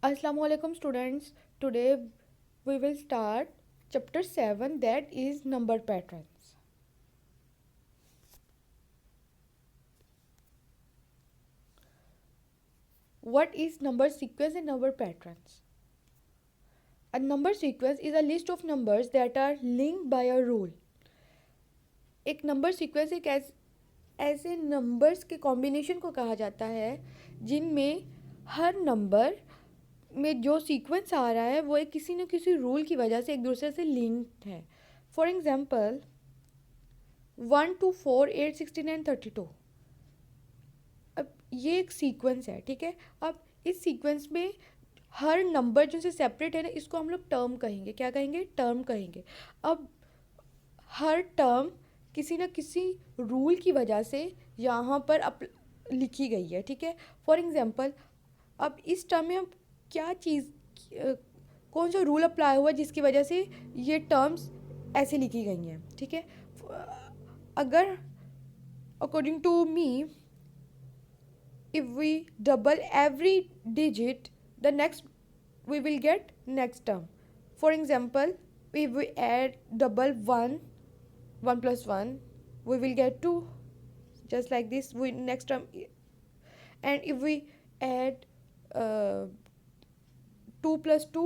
Assalamualaikum students. Today we will start chapter 7, that is number patterns. What is number sequence and number patterns? A number sequence is a list of numbers that are linked by a rule. एक number sequence एक ऐसे numbers के combination को कहा जाता है जिनमें हर number में जो सीक्वेंस आ रहा है वो एक किसी न किसी रूल की वजह से एक दूसरे से लिंक्ड है. For example 1 2 4 8 16 9 32. अब ये एक सीक्वेंस है, ठीक है. अब इस सीक्वेंस में हर नंबर जो से सेपरेट है ना, इसको हम लोग टर्म कहेंगे. क्या कहेंगे? टर्म कहेंगे. अब हर टर्म किसी न किसी रूल की वजह से यहाँ पर लिखी गई है, ठीक है. फॉर एग्जांपल अब इस टर्म में क्या चीज़ कौन सा रूल अप्लाई हुआ जिसकी वजह से ये टर्म्स ऐसे लिखी गई हैं, ठीक है. अगर according to me, if we double every digit, the next we will get next term. For example, if we add double 1 plus 1, we will get 2, just like this. We next term. And if we add 2 plus 2,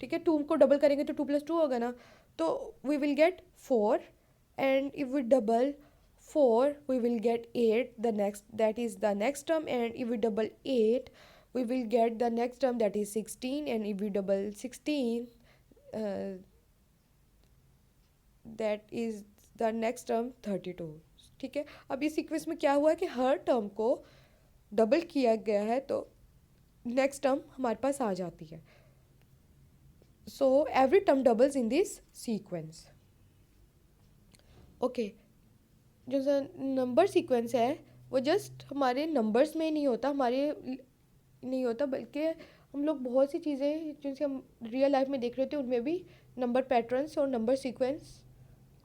ठीक है, 2 को double करेंगे तो 2 plus 2 होगा ना, तो we will get 4. And if we double 4, we will get 8, the next, that is the next term. And if we double 8, we will get the next term, that is 16. And if we double 16, that is the next term 32, ठीक है. अब इस sequence में क्या हुआ है कि हर term को डबल किया गया है तो नेक्स्ट टर्म हमारे पास आ जाती है. So every term doubles in this sequence. Okay, जो नंबर सीक्वेंस है वो जस्ट हमारे नंबर्स में नहीं होता, नहीं होता, बल्कि हम लोग बहुत सी चीज़ें जिनसे हम रियल लाइफ में देख रहे होते हैं उनमें भी नंबर पैटर्न्स और नंबर सीक्वेंस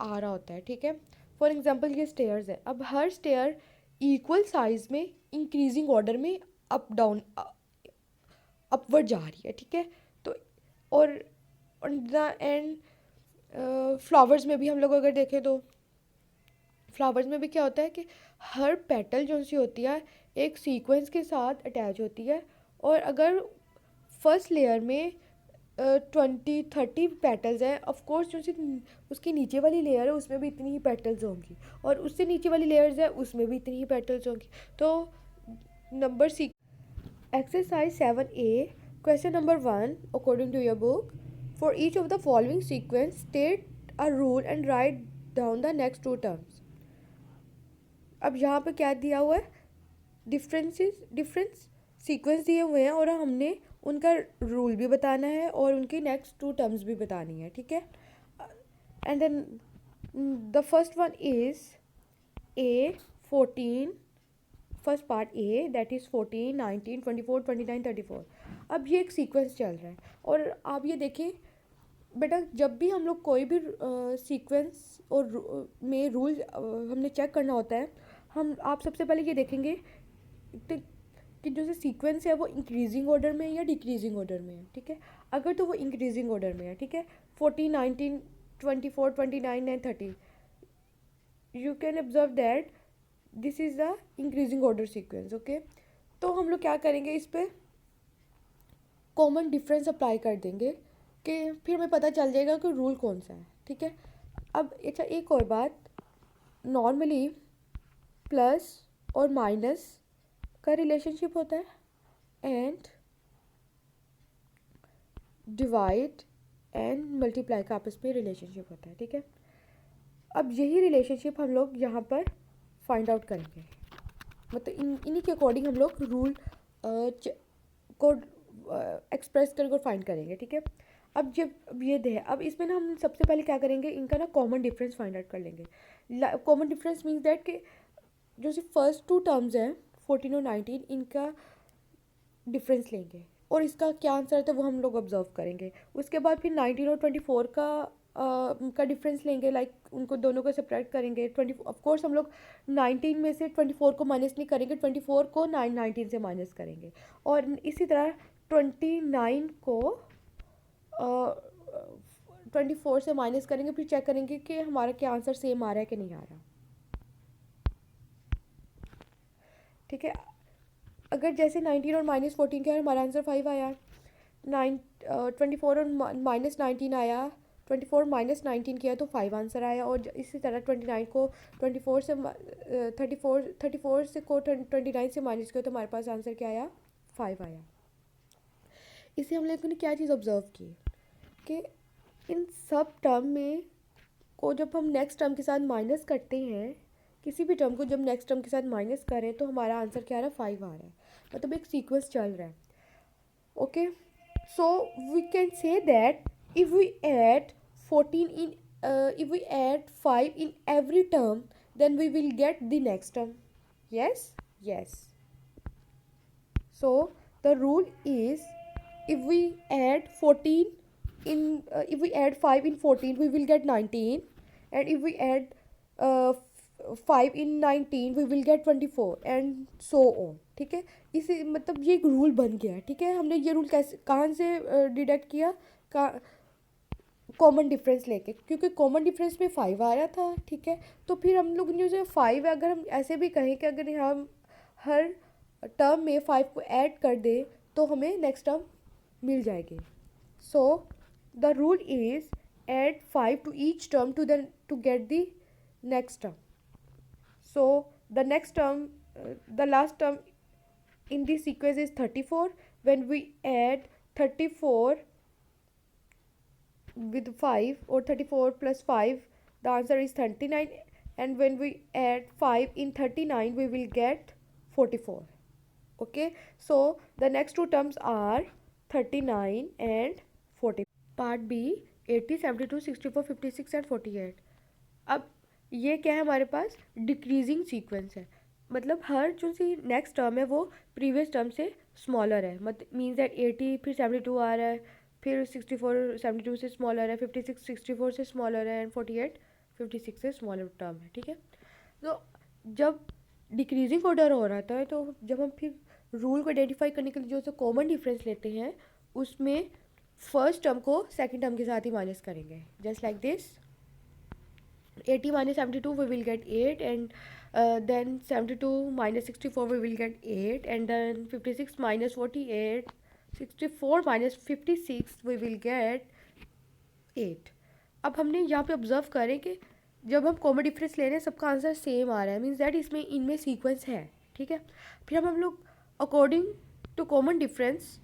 आ रहा होता है, ठीक है. फॉर एग्जांपल ये स्टेयर्स है. अब हर स्टेयर इक्वल साइज में इंक्रीजिंग ऑर्डर में अप डाउन अपवर्ड जा रही है, ठीक है. तो और द एंड फ्लावर्स में भी हम लोग अगर देखें तो फ्लावर्स में भी क्या होता है कि हर पेटल जो सी होती है एक सीक्वेंस के साथ अटैच होती है. और अगर फर्स्ट लेयर में 20-30 पेटल्स हैं, ऑफकोर्स जो सी उसकी नीचे वाली लेयर है उसमें भी इतनी ही पेटल्स होंगी, और उससे नीचे वाली लेयर्स है उसमें भी इतनी ही पेटल्स होंगी. तो number exercise 7A, question number 1, according to your book, for each of the following sequence state a rule and write down the next 2 terms. अब यहाँ पे क्या दिया हुआ है? डिफरेंस सीक्वेंस दिए हुए हैं और हमने उनका रूल भी बताना है और उनकी नेक्स्ट 2 टर्म्स भी बतानी है, ठीक है. And then the first one is A14. First part A, that is 14, 19, 24, 29, 34. अब ये एक सीक्वेंस चल रहा है और आप ये देखें बेटा, जब भी हम लोग कोई भी सीक्वेंस और में रूल हमने चेक करना होता है, आप सबसे पहले ये देखेंगे कि जो सीक्वेंस है वो इंक्रीजिंग ऑर्डर में है या डिक्रीजिंग ऑर्डर में है, ठीक है. अगर तो वो इंक्रीजिंग ऑर्डर में है, ठीक है, 14, 19, 24, 29 and 30, you can observe that this is the increasing order sequence, okay. तो हम लोग क्या करेंगे, इस पर कॉमन डिफरेंस अप्लाई कर देंगे कि फिर हमें पता चल जाएगा कि रूल कौन सा है, ठीक है. अब अच्छा, एक और बात, नॉर्मली प्लस और माइनस का रिलेशनशिप होता है एंड डिवाइड एंड मल्टीप्लाई का आपस में रिलेशनशिप होता है, ठीक है. अब यही रिलेशनशिप हम लोग यहाँ पर फाइंड आउट करेंगे, मतलब इन्हीं के अकॉर्डिंग हम लोग रूल को एक्सप्रेस करके फाइंड करेंगे, ठीक है. अब ये दे, अब इसमें ना हम सबसे पहले क्या करेंगे, इनका ना कॉमन डिफरेंस फाइंड आउट कर लेंगे. कॉमन डिफरेंस मीन्स दैट कि जो फर्स्ट 2 टर्म्स हैं 14 और 19, इनका डिफरेंस लेंगे और इसका क्या आंसर है तो वो हम लोग ऑब्जर्व करेंगे. उसके बाद फिर 19 और 24 का डिफरेंस लेंगे, लाइक उनको दोनों को सेपरेट करेंगे. 20 ऑफकोर्स हम लोग 19 में से 24 को माइनस नहीं करेंगे, 24 को 19 से माइनस करेंगे. और इसी तरह 29 को 24 से माइनस करेंगे, फिर चेक करेंगे कि हमारा क्या आंसर सेम आ रहा है कि नहीं आ रहा। ठीक है, अगर जैसे 19 और -14 किया हमारा आंसर 5 आया, 24 और -19 आया, 24 -19 किया तो 5 आंसर आया। और इसी तरह 29 को 24 से 34 से को 29 से माइनस किया तो हमारे पास आंसर क्या आया, 5 आया। इसे हम लोगों ने क्या चीज़ ऑब्जर्व की कि इन सब टर्म में को जब हम नेक्स्ट टर्म के साथ माइनस करते हैं, किसी भी टर्म को जब नेक्स्ट टर्म के साथ माइनस करें तो हमारा आंसर क्या आ रहा है, 5 आ रहा है। मतलब एक सीक्वेंस चल रहा है। Okay, so we can say that if we add 14 in if we add 5 in every term, then we will get the next term. Yes, yes. So the rule is, if we add 14 in if we add 5 in 14 we will get 19, and if we add 5 in 19 we will get 24 and so on. ठीक है, इसे मतलब ये एक rule बन गया है। ठीक है, हमने ये रूल कैसे कहाँ से डिडक्ट किया, कॉमन डिफरेंस लेके, क्योंकि कॉमन डिफरेंस में 5 आ रहा था। ठीक है, तो फिर हम लोग ने जो 5, अगर हम ऐसे भी कहें कि अगर हम हर टर्म में 5 को ऐड कर दें तो हमें नेक्स्ट टर्म मिल जाएगी। So the rule is add 5 to each term to get the next term. So the next term, the last term in this sequence is 34. When we add 34 with 5, or 34 plus 5, the answer is 39, and when we add 5 in 39 we will get 44. Okay, so the next two terms are 39 and 40. Part B, 80, 72, 64, 56 and 48. अब ये क्या है, हमारे पास decreasing sequence है। मतलब हर जो सी next term है वो प्रीवियस टर्म से स्मॉलर है। मतलब मीन्स दैट 80 फिर 72 आ रहा है, फिर 64 72 से स्मॉलर है, 56 64 से स्मॉलर है, एंड 48 56 से स्मॉलर टर्म है। ठीक है, तो जब डिक्रीजिंग ऑर्डर हो रहा था, तो जब हम फिर रूल को आइडेंटिफाई करने के लिए जो कॉमन डिफरेंस लेते हैं, उसमें फर्स्ट टर्म को सेकंड टर्म के साथ ही माइनस करेंगे, just like this. 80 minus 72 we will get 8, and then 72 minus 64 we will get 8, and then 56 minus 48, 64 minus 56 we will get 8. अब हमने यहाँ पे ऑब्जर्व करें कि जब हम कॉमन डिफरेंस ले रहे हैं सबका आंसर सेम आ रहा है, मीन्स दैट इसमें इनमें सीक्वेंस है। ठीक है, फिर हम लोग अकॉर्डिंग टू कॉमन डिफरेंस,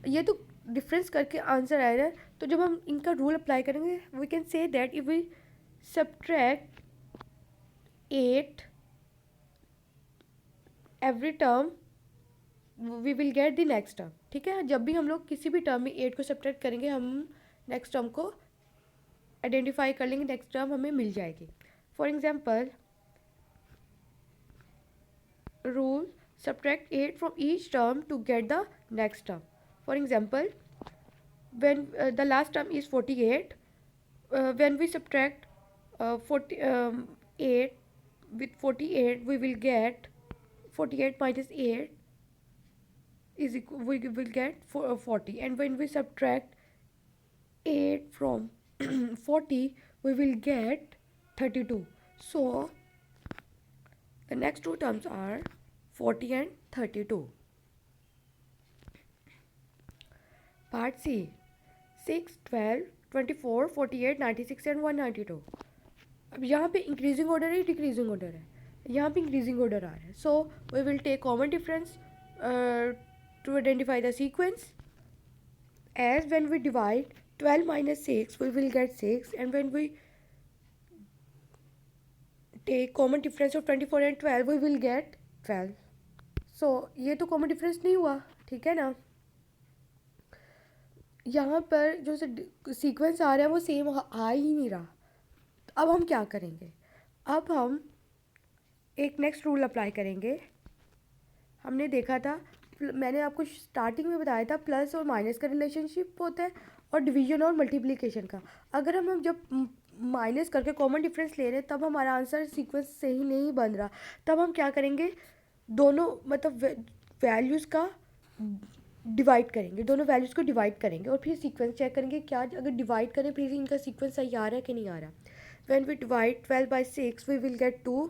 ये तो डिफरेंस करके आंसर आया है, तो जब हम इनका रूल अप्लाई करेंगे we can say that if we subtract 8 every term we will get the next term. ठीक है, जब भी हम लोग किसी भी टर्म में 8 को सब्ट्रैक्ट करेंगे हम नेक्स्ट टर्म को आइडेंटिफाई कर लेंगे, नेक्स्ट टर्म हमें मिल जाएगी। For example, rule subtract 8 from each term to get the next term. For example, when the last term is 48, when we subtract 8 with 48 we will get 48 minus 8 is equal, we will get 40, and when we subtract 8 from 40 we will get 32. So the next two terms are 40 and 32. Part C, 6, 12, 24, 48, 96 and 192. अब यहाँ पे increasing order है, decreasing order है, यहाँ पे increasing order आ रहा है। So we will take common difference to identify the sequence, as when we divide 12 minus 6 we will get 6, and when we take common difference of 24 and 12 we will get 12. so ये तो common difference नहीं हुआ, ठीक है ना। यहाँ पर जो सीक्वेंस आ रहा है वो सेम आ ही नहीं रहा। अब हम क्या करेंगे, अब हम एक नेक्स्ट रूल अप्लाई करेंगे। हमने देखा था, मैंने आपको स्टार्टिंग में बताया था, प्लस और माइनस का रिलेशनशिप होता है और डिवीजन और मल्टीप्लिकेशन का। अगर हम जब माइनस करके कॉमन डिफरेंस ले रहे हैं तब हमारा आंसर सीक्वेंस सही नहीं बन रहा, तब हम क्या करेंगे, दोनों मतलब वैल्यूज़ का डिवाइड करेंगे, दोनों वैल्यूज़ को डिवाइड करेंगे और फिर सीक्वेंस चेक करेंगे क्या अगर डिवाइड करें फिर इनका सीक्वेंस सही आ रहा है कि नहीं आ रहा. When we divide 12 by 6 we will get 2,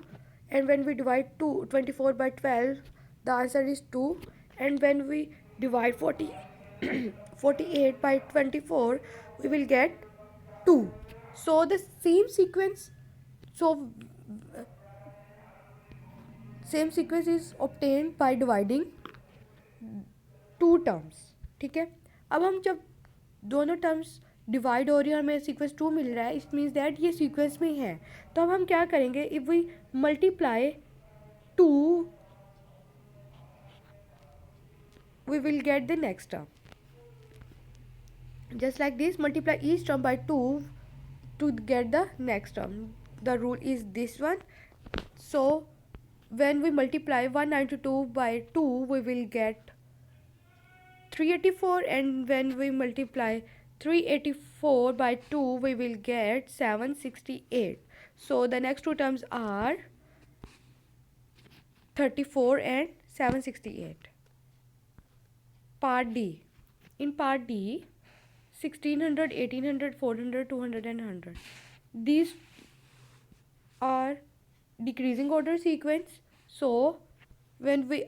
and when we divide 24 by 12 the answer is 2, and when we divide 48 by 24 we will get 2. So the same sequence is obtained by dividing two terms. ठीक है, अब हम जब दोनों terms divide हो रही है और हमें सीक्वेंस 2 मिल रहा है, इट मीन्स दैट ये सीक्वेंस में है. तो अब हम क्या करेंगे, if we multiply 2 we will get the next term. Just like this, multiply each term by 2 to get the next term. The rule is this one. So when we multiply 192 by 2 we will get 384, and when we multiply 384 by 2 we will get 768. So the next two terms are 34 and 768. Part D. In part D, 1600, 1800, 400, 200 and 100. These are decreasing order sequence. So when we,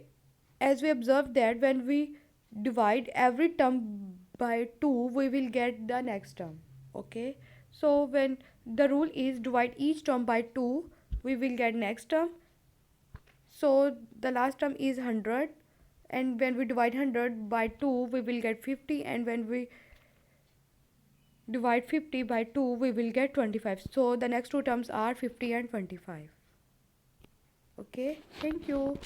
as we observe that when we divide every term by 2 we will get the next term. Okay, so when the rule is divide each term by 2 we will get next term. So the last term is 100, and when we divide 100 by 2 we will get 50, and when we divide 50 by 2 we will get 25. So the next two terms are 50 and 25. Okay, thank you.